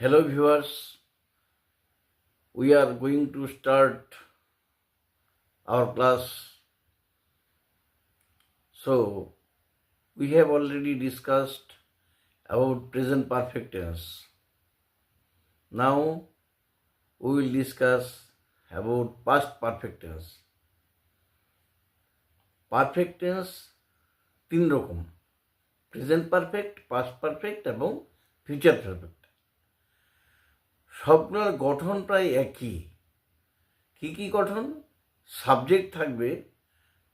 Hello viewers, we are going to start our class. So, we have already discussed about present perfect tense. Now, we will discuss about past perfect tense. Perfect tense তিন রকম, present perfect, past perfect এবং future perfect. সবগুলোর গঠন প্রায় একই। কি গঠন? Subject থাকবে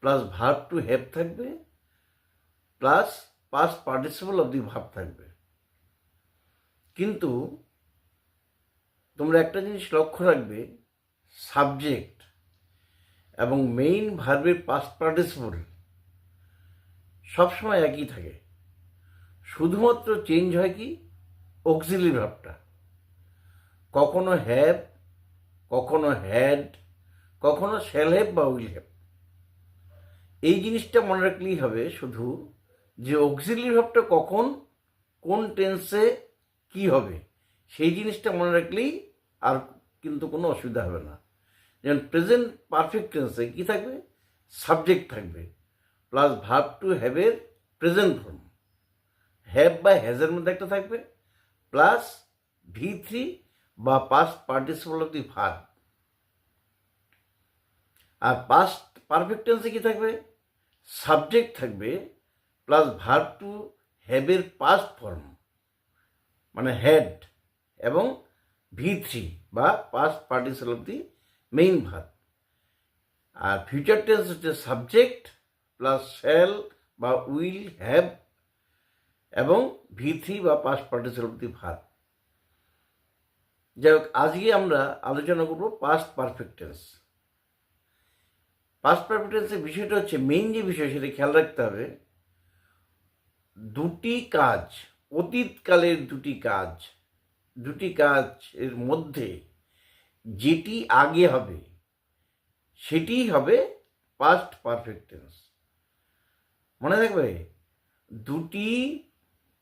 প্লাস ভার্ব টু হ্যাভ থাকবে plus past participle of the verb থাকবে। কিন্তু তোমরা একটা জিনিস লক্ষ্য রাখবে, সাবজেক্ট এবং মেইন ভার্বের পাস্ট পার্টিসিপল সবসময় একই থাকে। শুধুমাত্র চেঞ্জ হয় কি অক্সিলারি ভার্বটা, কখনো হ্যাভ, কখনো হ্যাড, কখনো শ্যাল হ্যাভ বা উইল হ্যাভ। এই জিনিসটা মনে রাখলেই হবে শুধু, যে অক্সিলারি ভার্বটা কখন কোন টেন্সে কি হবে সেই জিনিসটা মনে রাখলেই আর কিন্তু কোনো অসুবিধা হবে না। যেমন প্রেজেন্ট পারফেক্ট টেন্সে কি থাকবে? সাবজেক্ট থাকবে প্লাস ভার্ব টু হ্যাভের প্রেজেন্ট ফর্ম, হ্যাভ বা হ্যাজের মধ্যে একটা থাকবে প্লাস V3 বা past participle of the verb. আর পাস্ট পারফেক্ট টেন্সে কি থাকবে? সাবজেক্ট থাকবে প্লাস ভার্ব টু হ্যাভের পাস্ট ফর্ম মানে হ্যাড এবং V3 বা past participle of the main verb. আর ফিউচার টেন্স হচ্ছে সাবজেক্ট প্লাস শ্যাল বা উইল হ্যাভ এবং V3 বা past participle of the verb. যাই হোক, আজকে আমরা আলোচনা করব past perfect tense. Past perfect টেন্সের বিষয়টা হচ্ছে, মেইন যে বিষয় সেটা খেয়াল রাখতে হবে, দুটি কাজ, অতীতকালের দুটি কাজের মধ্যে যেটি আগে হবে সেটিই হবে পাস্ট পারফেক্ট টেন্স। মনে থাকবে, দুটি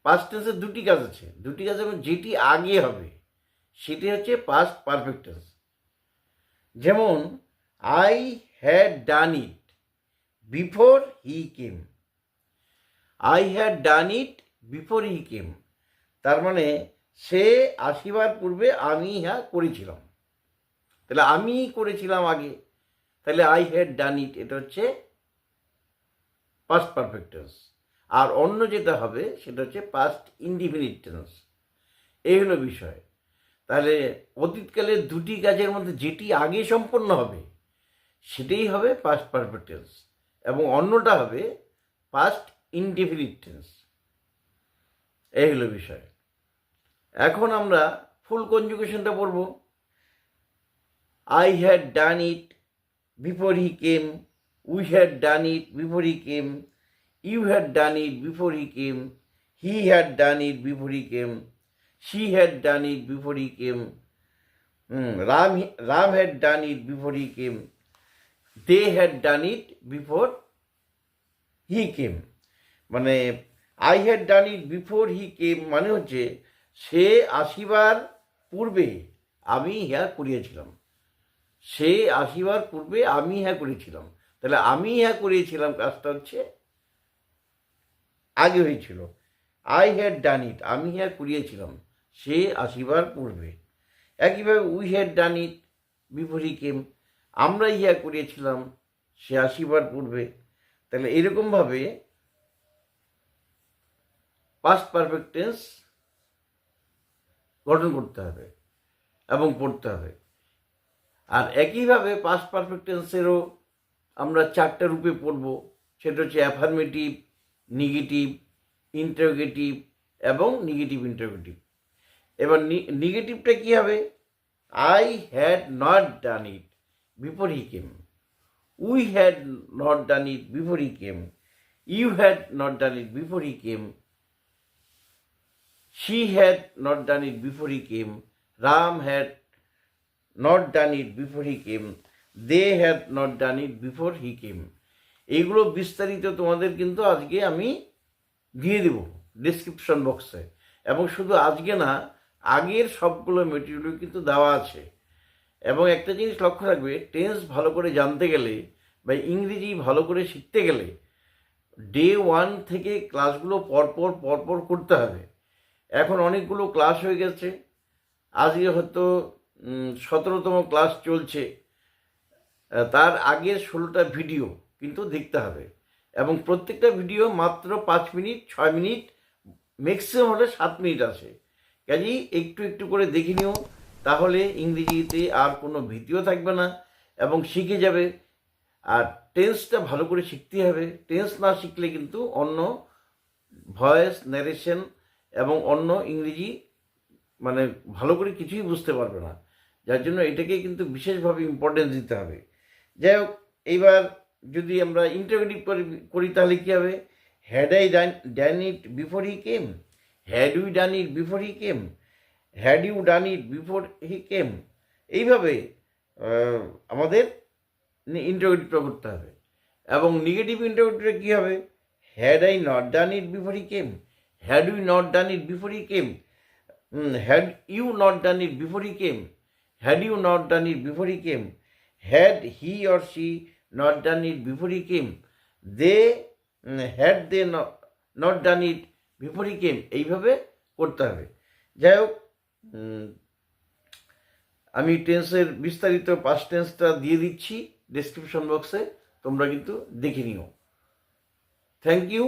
পাস্ট টেন্সের দুটি কাজ আছে, দুটি কাজ এবং যেটি আগে হবে সেটি হচ্ছে পাস্ট পারফেক্ট টেন্স। যেমন I had done it before he came. I had done it before he came, তার মানে সে আসিবার পূর্বে আমি ইহা করেছিলাম। তাহলে আমি করেছিলাম আগে, তাহলে আই হ্যাড ডান ইট, এটা হচ্ছে পাস্ট পারফেক্ট টেন্স। আর অন্য যেটা হবে সেটা হচ্ছে পাস্ট ইনডিফিনিট টেন্স। এই হলো বিষয়। তাহলে অতীতকালের দুটি কাজের মধ্যে যেটি আগে সম্পন্ন হবে সেটাই হবে পাস্ট পারফেক্ট টেন্স এবং অন্যটা হবে পাস্ট ইনডিফিনিট টেন্স। এই হলো বিষয়। এখন আমরা ফুল কনজুগেশনটা পড়ব। I had done it before he came, we had done it before he came, you had done it before he came, he had done it before he came, she had done it before he came, Ram had done it before he came, they had done it before he came। মানে I had done it before he came মানে হচ্ছে সে আসিবার পূর্বে আমি ইহা করিয়াছিলাম, সে আসিবার পূর্বে আমি ইহা করেছিলাম। তাহলে আমি ইহা করিয়েছিলাম কাজটা হচ্ছে আগে হয়েছিল। আই হ্যাড ডান ইট, আমি ইহা করিয়েছিলাম, সে আসিবার পূর্বে। একইভাবে we had done it before he came, আমরা ইহা করিয়েছিলাম, সে আসিবার পূর্বে। তাহলে এরকমভাবে পাস্ট পারফেক্ট টেন্স গঠন করতে হবে এবং পড়তে হবে। আর একইভাবে পাস্ট পারফেক্ট টেন্সেরও আমরা চারটা রূপে পড়ব। সেটা হচ্ছে অ্যাফার্মেটিভ, নেগেটিভ, ইন্টারোগেটিভ এবং নেগেটিভ ইন্টারোগেটিভ। এবার নেগেটিভটা কী হবে? I had not done it before he came, we had not done it before he came, you had not done it before he came, she had not done it before he came, Ram had not done it before he came, they had not done it before he came। এইগুলো বিস্তারিত তোমাদের কিন্তু আজকে আমি দিয়ে দেব description বক্সে। এবং শুধু আজকে না, আগের সবগুলো মেটেরিয়াল কিন্তু দেওয়া আছে। এবং একটা জিনিস লক্ষ্য রাখবে, টেন্স ভালো করে জানতে গেলে বা ইংরেজি ভালো করে শিখতে গেলে ডে 1 থেকে ক্লাসগুলো পরপর পরপর করতে হবে। এখন অনেকগুলো ক্লাস হয়ে গেছে, আজকে হয়তো 17তম ক্লাস চলছে, তার আগের 16টা ভিডিও কিন্তু দেখতে হবে এবং প্রত্যেকটা ভিডিও মাত্র 5 মিনিট 6 মিনিট, ম্যাক্সিমাম হলে 7 মিনিট আছে। কাজেই একটু একটু করে দেখে নিও, তাহলে ইংরেজিতে আর কোনো ভীতিও থাকবে না এবং শিখে যাবে। আর টেন্সটা ভালো করে শিখতে হবে, টেন্স না শিখলে কিন্তু অন্য ভয়েস ন্যারেশন এবং অন্য ইংরেজি মানে ভালো করে কিছুই বুঝতে পারবে না, যার জন্য এটাকে কিন্তু বিশেষভাবে ইম্পর্টেন্স দিতে হবে। যাই হোক, এইবার যদি আমরা ইন্টারোগেটিভ করি তাহলে কী হবে? Had I done it before he came, had we done it before he came, had you done it before he came. এইভাবে আমাদের ইন্টারোগেটিভটা করতে হবে। এবং নেগেটিভ ইন্টারোগেটিভটা কী হবে? Had I not done it before he came, had we not done it before he came, had you not done it before he came, had you not done it before he came, had he or she not done it before he came, they had they not done it before he came। এইভাবে করতে হবে। যাই হোক, আমি টেন্সের বিস্তারিত past টেন্সটা দিয়ে দিচ্ছি ডেসক্রিপশন বক্সে, তোমরা কিন্তু দেখে নিও। Thank you.